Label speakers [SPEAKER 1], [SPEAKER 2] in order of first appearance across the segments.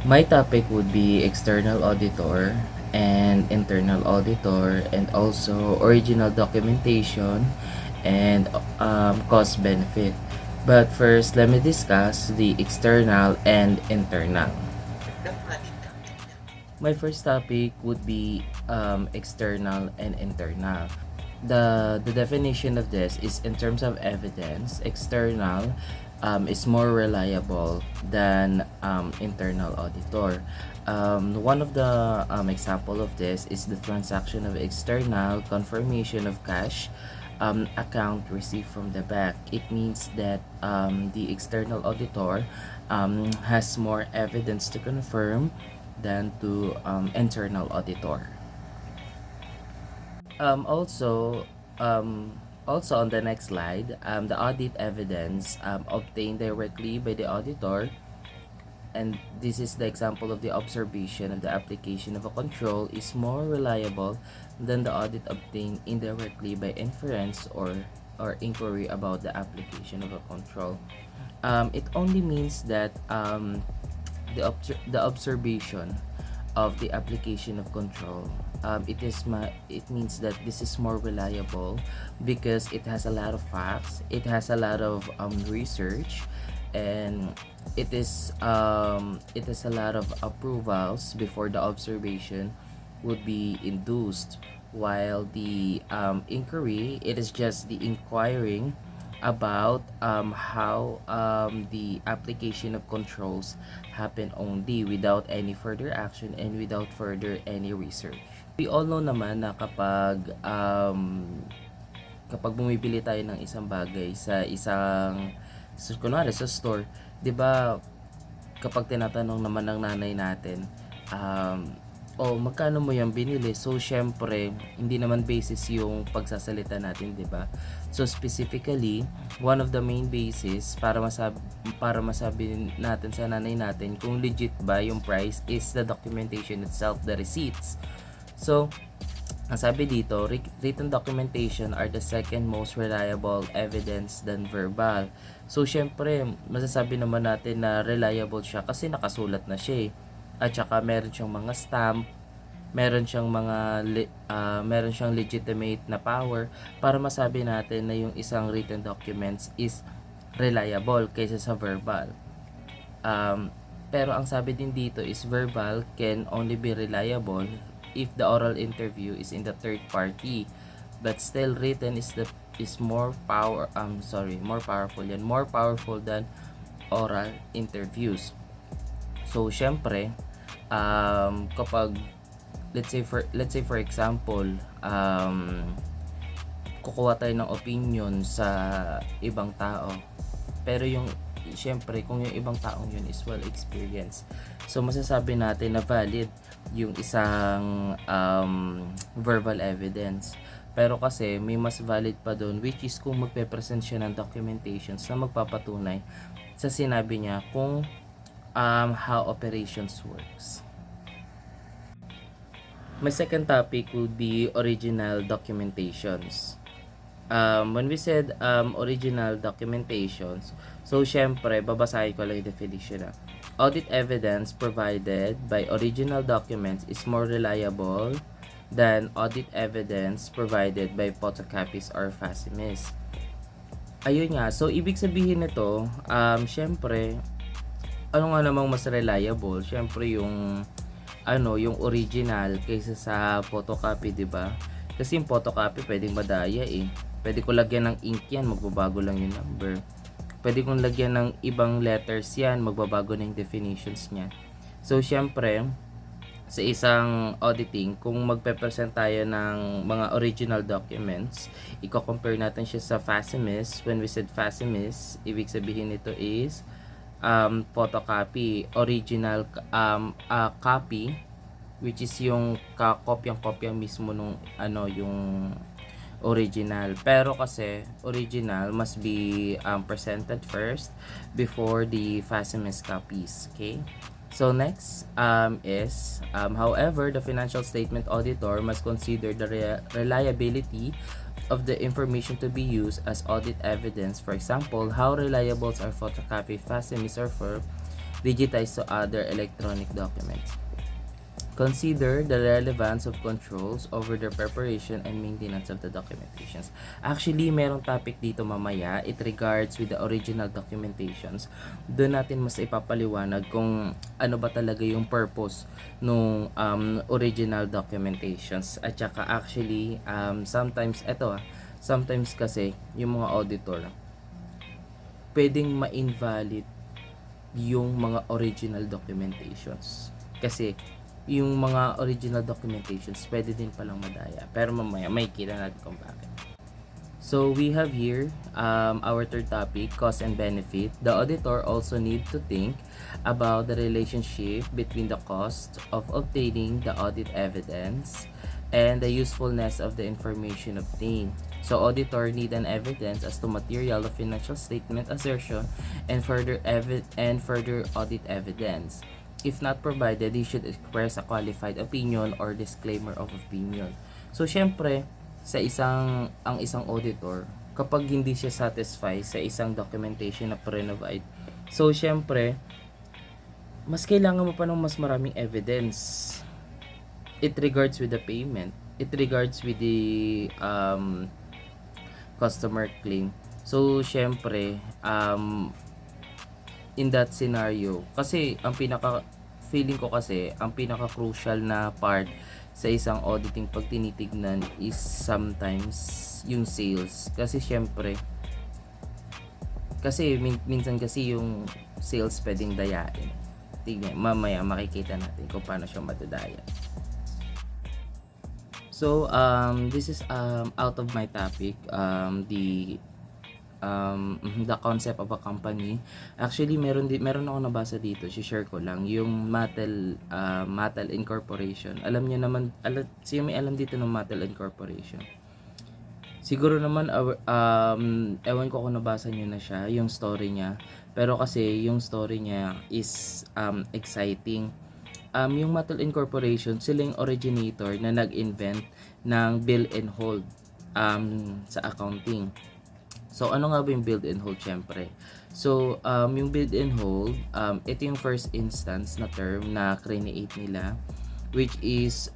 [SPEAKER 1] My topic would be external auditor and internal auditor, and also original documentation and cost benefit. But first, let me discuss the external and internal. My first topic would be external and internal. The definition of this is in terms of evidence, external is more reliable than internal auditor. One of the example of this is the transaction of external confirmation of cash account received from the bank. It means that the external auditor has more evidence to confirm than to internal auditor. Um, also, also on the next slide, the audit evidence obtained directly by the auditor, and this is the example of the observation of the application of a control is more reliable than the audit obtained indirectly by inference or inquiry about the application of a control. It only means that the observation of the application of control, it means that this is more reliable because it has a lot of facts, it has a lot of research, and it has a lot of approvals before the observation would be induced, while the inquiry, it is just the inquiring about how the application of controls happen only without any further action and without further any research. We all know naman na kapag bumibili tayo ng isang bagay sa isang, so, kunwari sa store, 'di ba, kapag tinatanong naman ng nanay natin, oh, magkano mo yan binili? So, syempre, hindi naman basis yung pagsasalita natin, di ba? So, specifically, one of the main basis para masabi natin sa nanay natin kung legit ba yung price is the documentation itself, the receipts. So, ang sabi dito, written documentation are the second most reliable evidence than verbal. So, syempre, masasabi naman natin na reliable siya kasi nakasulat na siya eh. At saka meron siyang mga stamp, meron siyang legitimate na power para masabi natin na yung isang written documents is reliable kaysa sa verbal. Pero ang sabi din dito is verbal can only be reliable if the oral interview is in the third party, but still written is more powerful than oral interviews. So syempre, kapag let's say for example, kukuha tayo ng opinion sa ibang tao, pero yung syempre kung yung ibang taong yun is well experienced, so masasabi natin na valid yung isang verbal evidence. Pero kasi may mas valid pa doon, which is kung magpe-present siya ng documentations na magpapatunay sa sinabi niya kung how operations works. My second topic would be original documentations. When we said original documentations, so syempre, babasahin ko lang yung definition na. Audit evidence provided by original documents is more reliable than audit evidence provided by photocopies or facsimiles. Ayun nga, so ibig sabihin nito, syempre, ano nga namang mas reliable? Syempre yung yung original kaysa sa photocopy, 'di ba? Kasi yung photocopy pwedeng madaya eh. Pwede ko lagyan ng ink yan, magbabago lang yung number. Pwede kong lagyan ng ibang letters yan, magbabago na yung definitions niya. So, syempre, sa isang auditing, kung magpe-present tayo ng mga original documents, i-compare natin siya sa facsimiles. When we said facsimiles, ibig sabihin nito is photocopy, original copy, which is yung kopyang-kopya mismo nung yung original. Pero kasi original must be presented first before the facsimile copies. Okay, so next is however, the financial statement auditor must consider the reliability of the information to be used as audit evidence. For example, how reliable are photocopy facsimiles or digitized to other electronic documents. Consider the relevance of controls over the preparation and maintenance of the documentations. Actually, merong topic dito mamaya. It regards with the original documentations. Doon natin mas ipapaliwanag kung ano ba talaga yung purpose nung original documentations. At saka actually, sometimes kasi yung mga auditor, pwedeng ma-invalid yung mga original documentations. Kasi yung mga original documentations pwede din palang madaya, pero mamaya may kita natin kung bakit. So we have here our third topic, cost and benefit. The auditor also need to think about the relationship between the cost of obtaining the audit evidence and the usefulness of the information obtained. So auditor need an evidence as to material of financial statement assertion and further audit evidence. If not provided, he should express a qualified opinion or disclaimer of opinion. So, syempre, ang isang auditor, kapag hindi siya satisfy sa isang documentation na pre-provide, so, syempre, mas kailangan mo pa ng mas maraming evidence. It regards with the payment. It regards with the customer claim. So, syempre, in that scenario, kasi feeling ko kasi ang pinaka crucial na part sa isang auditing pag tinitignan is sometimes yung sales, kasi syempre minsan kasi yung sales pwedeng dayain. Tignan, mamaya makikita natin kung paano siya madadaya. So this is out of my topic, the concept of a company. Actually, meron ako nabasa dito, share ko lang yung Mattel Incorporation. Alam niyo naman, sino may alam dito ng Mattel Incorporation? Siguro naman ewan ko kung nabasa niyo na siya, yung story niya. Pero kasi yung story niya is exciting. Yung Mattel Incorporation, sila yung originator na nag-invent ng bill and hold sa accounting. So, ano nga ba yung build and hold? Syempre. So, yung build and hold, ito yung first instance na term na create nila, which is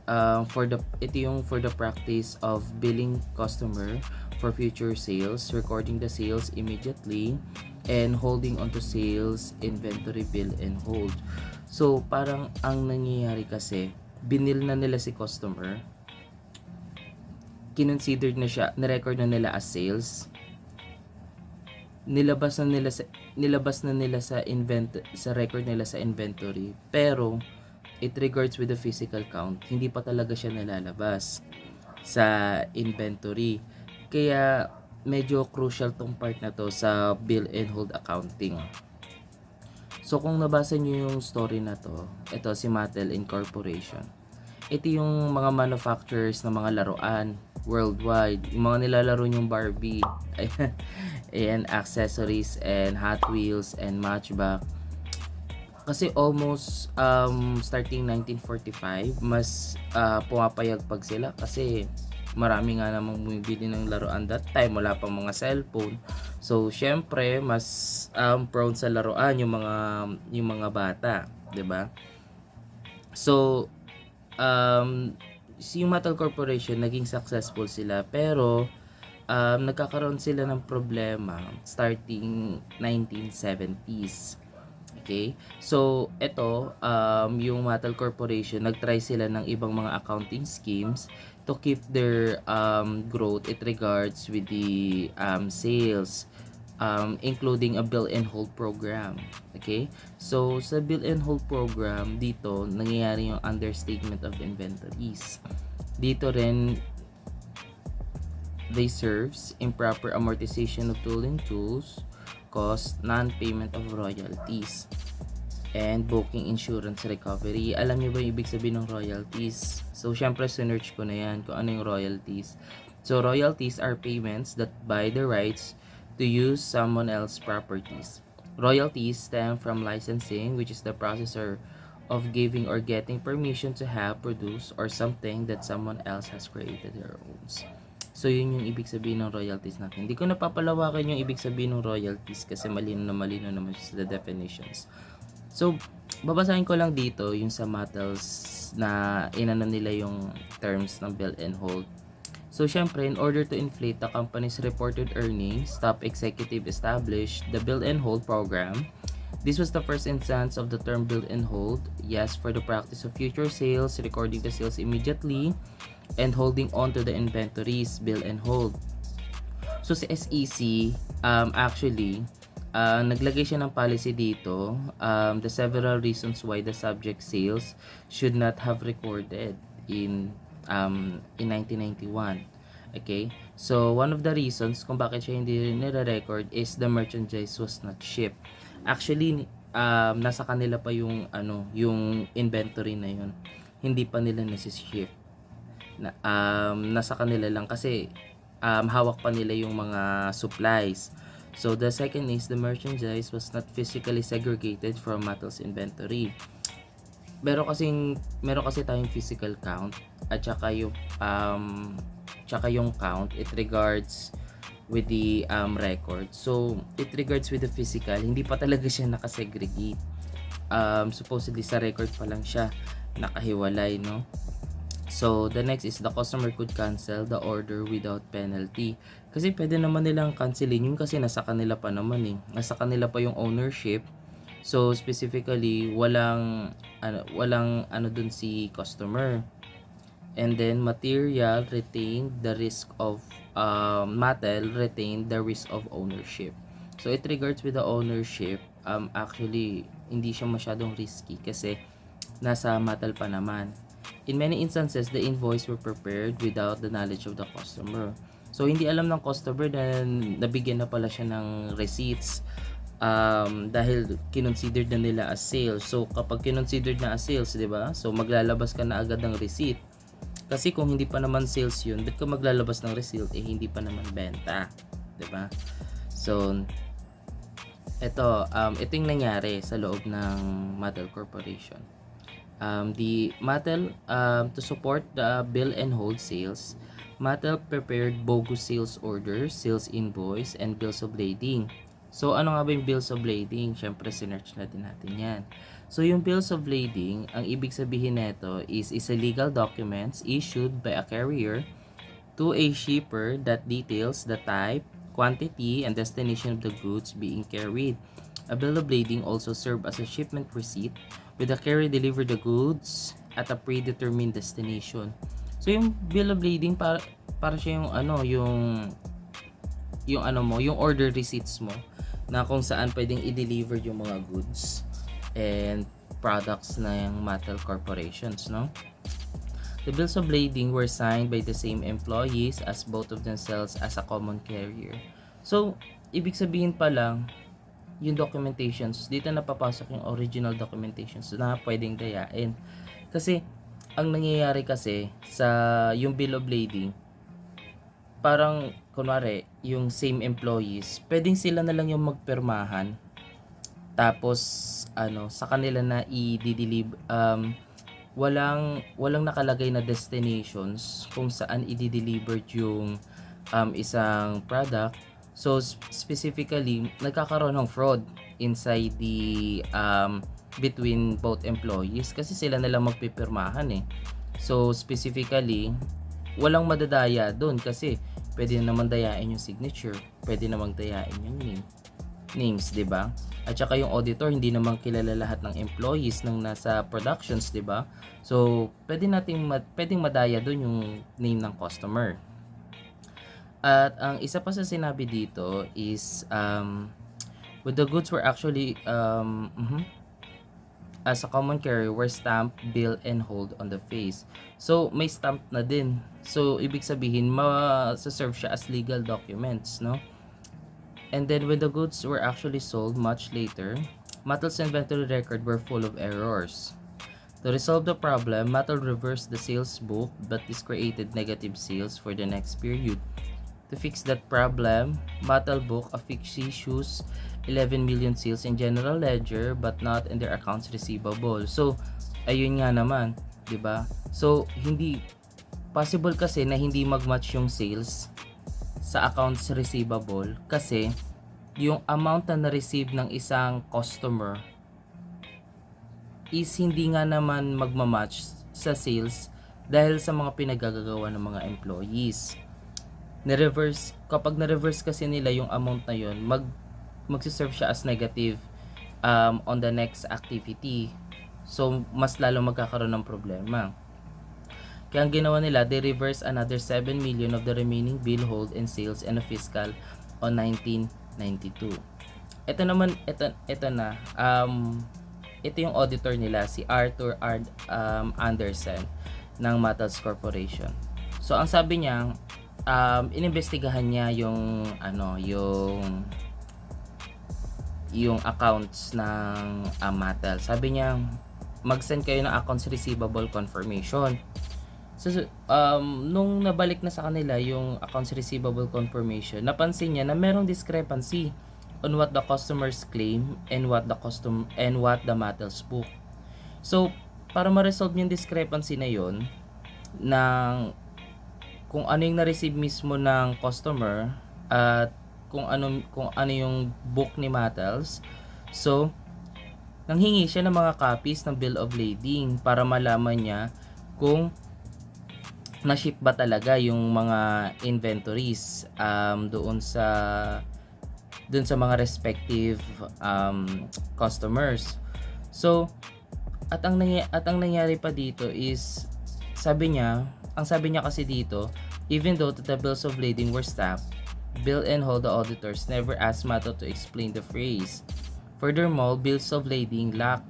[SPEAKER 1] for the practice of billing customer for future sales, recording the sales immediately, and holding onto sales inventory bill and hold. So, parang ang nangyayari kasi, binil na nila si customer, kinonsidered na siya, na-record na nila as sales, nilabas na nila sa record nila sa inventory, pero it regards with the physical count, hindi pa talaga siya nalalabas sa inventory. Kaya medyo crucial tong part na to sa bill and hold accounting. So kung nabasa niyo yung story na to, ito si Mattel Incorporation. Ito yung mga manufacturers ng mga laruan worldwide, yung mga nilalaro yung Barbie, and accessories and Hot Wheels and Matchbox. Kasi almost starting 1945, mas pumapayagpag sila kasi marami nga namang bumibili ng laruan that time, wala pang mga cellphone. So syempre mas prone sa laruan yung mga bata, 'di ba? So yung Mattel Corporation naging successful sila, pero nagkakaroon sila ng problema starting 1970s. Okay? So, ito, yung Mattel Corporation, nagtry sila ng ibang mga accounting schemes to keep their growth in regards with the sales, including a bill and hold program. Okay? So, sa bill and hold program, dito, nangyayari yung understatement of inventories. Dito rin, they serves improper amortization of tooling tools, cost, non-payment of royalties, and booking insurance recovery. Alam niyo ba yung ibig sabihin ng royalties? So, syempre, sinearch ko na yan kung ano yung royalties. So, royalties are payments that buy the rights to use someone else's properties. Royalties stem from licensing, which is the processor of giving or getting permission to have, produce, or something that someone else has created or owns. So, yun yung ibig sabihin ng royalties natin. Hindi ko napapalawakan yung ibig sabihin ng royalties kasi malino naman sa the definitions. So, babasahin ko lang dito yung sa Mattels na inano nila yung terms ng bill and hold. So, syempre, in order to inflate the company's reported earnings, top executive established the bill and hold program. This was the first instance of the term bill and hold. Yes, for the practice of future sales, recording the sales immediately, and holding on to the inventories, bill and hold. So, si SEC, actually, naglagay siya ng policy dito, the several reasons why the subject sales should not have recorded in 1991. Okay? So, one of the reasons kung bakit siya hindi nire-record is the merchandise was not shipped. Actually, nasa kanila pa yung yung inventory na yun. Hindi pa nila nasi-ship. Nasa kanila lang kasi hawak pa nila yung mga supplies. So, the second is the merchandise was not physically segregated from metals inventory. Meron kasi tayong physical count at saka yung count, it regards with the record. So, it regards with the physical, hindi pa talaga siya nakasegregate. Supposedly sa record pa lang siya nakahiwalay, no? So, the next is the customer could cancel the order without penalty. Kasi pwede naman nilang cancelin yun kasi nasa kanila pa naman eh. Nasa kanila pa yung ownership. So, specifically, walang dun si customer. And then, material retained the risk of, Mattel retained the risk of ownership. So, it regards with the ownership, actually, hindi siya masyadong risky kasi nasa Mattel pa naman. In many instances, the invoice were prepared without the knowledge of the customer. So, hindi alam ng customer na nabigyan na pala siya ng receipts dahil kinonsidered na nila as sales. So, kapag kinonsidered na as sales, di ba? So, maglalabas ka na agad ng receipt. Kasi kung hindi pa naman sales yun, ba't ka maglalabas ng receipt? Eh, hindi pa naman benta. Di ba? So, ito yung nangyari sa loob ng Mattel Corporation. The Mattel, to support the bill and hold sales, Mattel prepared bogus sales orders, sales invoice, and bills of lading. So, ano nga ba yung bills of lading? Siyempre, sinerch natin yan. So, yung bills of lading, ang ibig sabihin nito is a legal documents issued by a carrier to a shipper that details the type, quantity, and destination of the goods being carried. A bill of lading also serves as a shipment receipt with the carrier deliver the goods at a predetermined destination. So yung bill of lading para siya yung order receipts mo na kung saan pwedeng i-deliver yung mga goods and products ng Mattel corporations, no? The bills of lading were signed by the same employees as both of themselves as a common carrier. So, ibig sabihin pa lang, yung documentations, dito na papasok yung original documentations na pwedeng dayain. Kasi, ang nangyayari kasi sa yung bill of lading, parang, kunwari, yung same employees, pwedeng sila na lang yung magpirmahan. Tapos, sa kanila na i-deliver, walang nakalagay na destinations kung saan i-deliver yung isang product. So, specifically, nagkakaroon ng fraud inside the between both employees kasi sila na lang magpipirmahan eh. So, specifically, walang madadaya doon kasi pwede naman dayain yung signature, pwede namang dayain yung names, 'di ba? At saka yung auditor hindi naman kilala lahat ng employees ng nasa productions, 'di ba? So, pwedeng madaya doon yung name ng customer. At ang isa pa sa sinabi dito is when the goods were actually as a common carrier were stamped, bill, and hold on the face. So, may stamp na din. So, ibig sabihin, ma-serve siya as legal documents, no? And then, when the goods were actually sold much later, Mattel's inventory record were full of errors. To resolve the problem, Mattel reversed the sales book, but this created negative sales for the next period. To fix that problem, Mattel booked a fictitious 11 million sales in general ledger but not in their accounts receivable. So, ayun nga naman, 'di ba? So, hindi possible kasi na hindi mag-match yung sales sa accounts receivable kasi yung amount na na-receive ng isang customer is hindi nga naman magmamatch sa sales dahil sa mga pinagagagawa ng mga employees. Kapag na-reverse kasi nila yung amount na yun, magsiserve siya as negative on the next activity. So, mas lalo magkakaroon ng problema. Kaya ang ginawa nila, they reverse another 7 million of the remaining bill hold in sales and fiscal on 1992. Ito naman, ito na. Ito yung auditor nila, si Arthur Anderson ng Mattel Corporation. So, ang sabi niya, inimbestigahan niya yung accounts ng Mattel. Sabi niya, mag-send kayo ng accounts receivable confirmation. So, nung nabalik na sa kanila yung accounts receivable confirmation, napansin niya na merong discrepancy on what the customers claim and what the Mattel's book. So, para ma-resolve yung discrepancy na yon ng kung ano yung na-receive mismo ng customer at kung ano yung book ni Mattel's. So, nanghingi siya ng mga copies ng bill of lading para malaman niya kung na-ship ba talaga yung mga inventories doon sa mga respective customers. So, at ang nangyari pa dito is sabi niya kasi dito, even though the bills of lading were stamped, bill and hold the auditors never asked Mattel to explain the phrase. Furthermore, bills of lading lack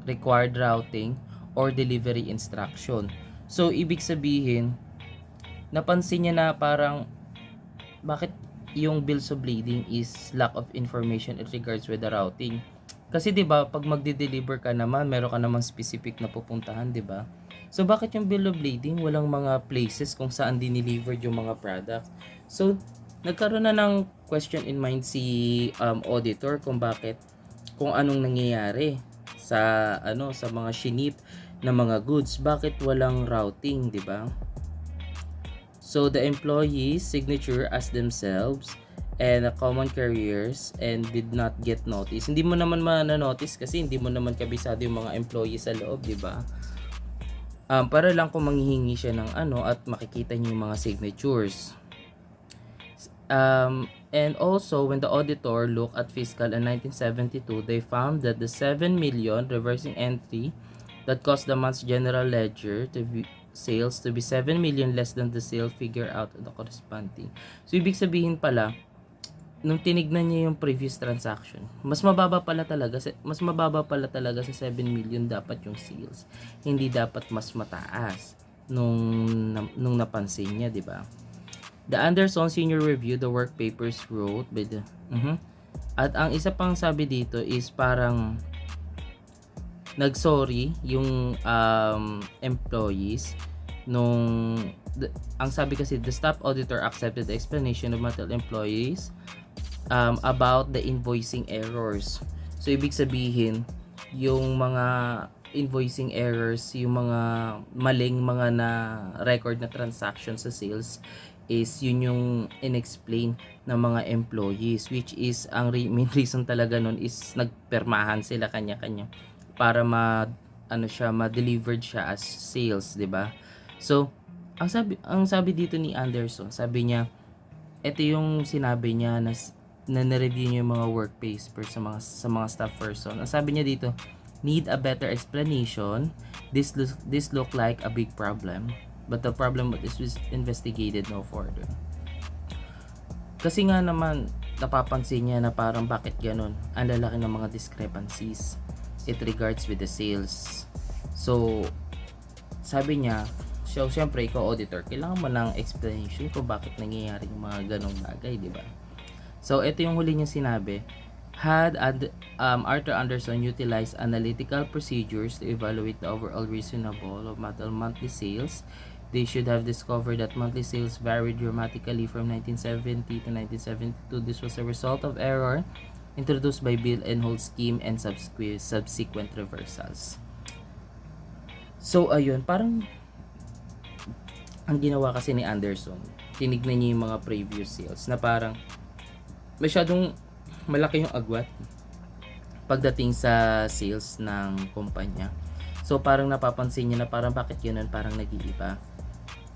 [SPEAKER 1] required routing or delivery instruction. So, ibig sabihin, napansin niya na parang bakit yung bills of lading is lack of information in regards with the routing. Kasi 'di ba, pag magde-deliver ka naman, meron ka namang specific na pupuntahan, 'di ba? So bakit yung bill of lading walang mga places kung saan dinelivered yung mga product? So nagkaroon na ng question in mind si auditor kung anong nangyayari sa mga shinip na mga goods, bakit walang routing, 'di ba? So the employees signature as themselves and common carriers and did not get notice. Hindi mo naman ma-notice kasi hindi mo naman kabisado yung mga employees sa loob, 'di ba? Para lang kung manghihingi siya ng at makikita niyo yung mga signatures. And also when the auditor looked at fiscal in 1972, they found that the 7 million reversing entry that caused the month's general ledger to be sales to be 7 million less than the sale figure out of the corresponding. So ibig sabihin pala, nung tinignan niya yung previous transaction, mas mababa pala talaga sa 7 million dapat yung sales. Hindi dapat mas mataas nung napansin niya, 'di ba? The Anderson senior review the work papers wrote by the At ang isa pang sabi dito is parang nagsorry yung employees ang sabi kasi, the staff auditor accepted the explanation of Mattel employees about the invoicing errors. So ibig sabihin, yung mga invoicing errors, yung mga maling mga na record na transaction sa sales is yun yung inexplain ng mga employees, which is ang main reason talaga nun is nagpermahan sila kanya-kanya para ma-delivered siya as sales, 'di ba? So, ang sabi dito ni Anderson, sabi niya, ito yung sinabi niya na na-review niya yung mga work papers sa mga staff person. Ang sabi niya dito, need a better explanation. This look like a big problem, but the problem is investigated no further. Kasi nga naman napapansin niya na parang bakit ganun, ang lalaki ng mga discrepancies it regards with the sales. So sabi niya, so syempre ikaw auditor, kailangan mo ng explanation kung bakit nangyayari yung mga ganong bagay, di ba? So ito yung huli niya sinabi, had Arthur Anderson utilized analytical procedures to evaluate the overall reasonable of Mattel monthly sales, they should have discovered that monthly sales varied dramatically from 1970 to 1972. This was a result of error introduced by bill and hold scheme and subsequent reversals. So ayun, parang ang ginawa kasi ni Anderson, tinignan niya yung mga previous sales na parang masyadong malaki yung agwat pagdating sa sales ng kumpanya. So parang napapansin niyo na parang bakit yun parang nag-iiba.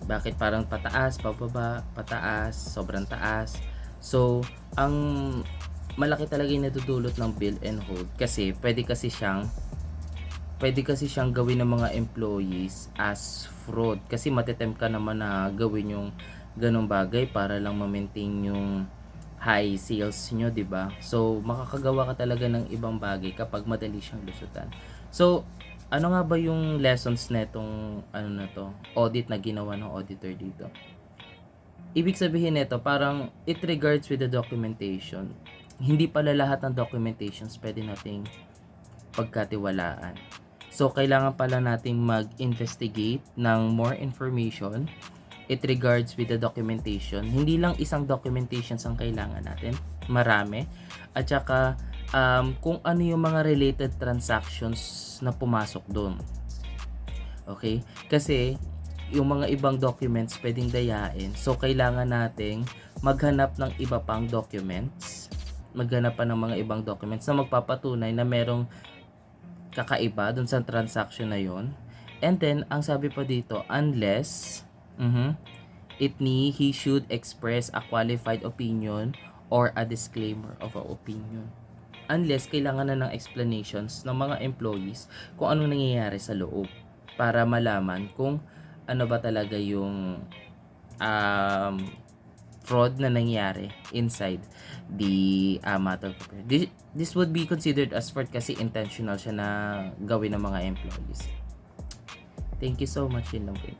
[SPEAKER 1] Bakit parang pataas, pababa, pataas, sobrang taas. So ang malaki talaga yung natutulot ng bill and hold kasi pwede kasi siyang gawin ng mga employees as fraud kasi matetempt ka naman na gawin yung ganong bagay para lang ma-maintain yung high sales nyo, 'di ba? So makakagawa ka talaga ng ibang bagay kapag madali siyang lusutan. So ano nga ba yung lessons netong na to, audit na ginawa ng auditor dito? Ibig sabihin nito, parang it regards with the documentation. Hindi pala lahat ng documentations pwede nating pagkatiwalaan. So, kailangan pala nating mag-investigate ng more information. It regards with the documentation. Hindi lang isang documentations ang kailangan natin. Marami. At saka, kung ano yung mga related transactions na pumasok doon. Okay? Kasi, yung mga ibang documents pwedeng dayain. So, kailangan nating maghanap ng iba pang documents. Maghanap pa ng mga ibang documents na magpapatunay na merong kakaiba dun sa transaction na yon. And then, ang sabi pa dito, unless he should express a qualified opinion or a disclaimer of an opinion. Unless, kailangan na ng explanations ng mga employees kung anong nangyayari sa loob para malaman kung ano ba talaga yung fraud na nangyari inside the matter. This would be considered as fraud kasi intentional siya na gawin ng mga employees. Thank you so much. Yun lang po.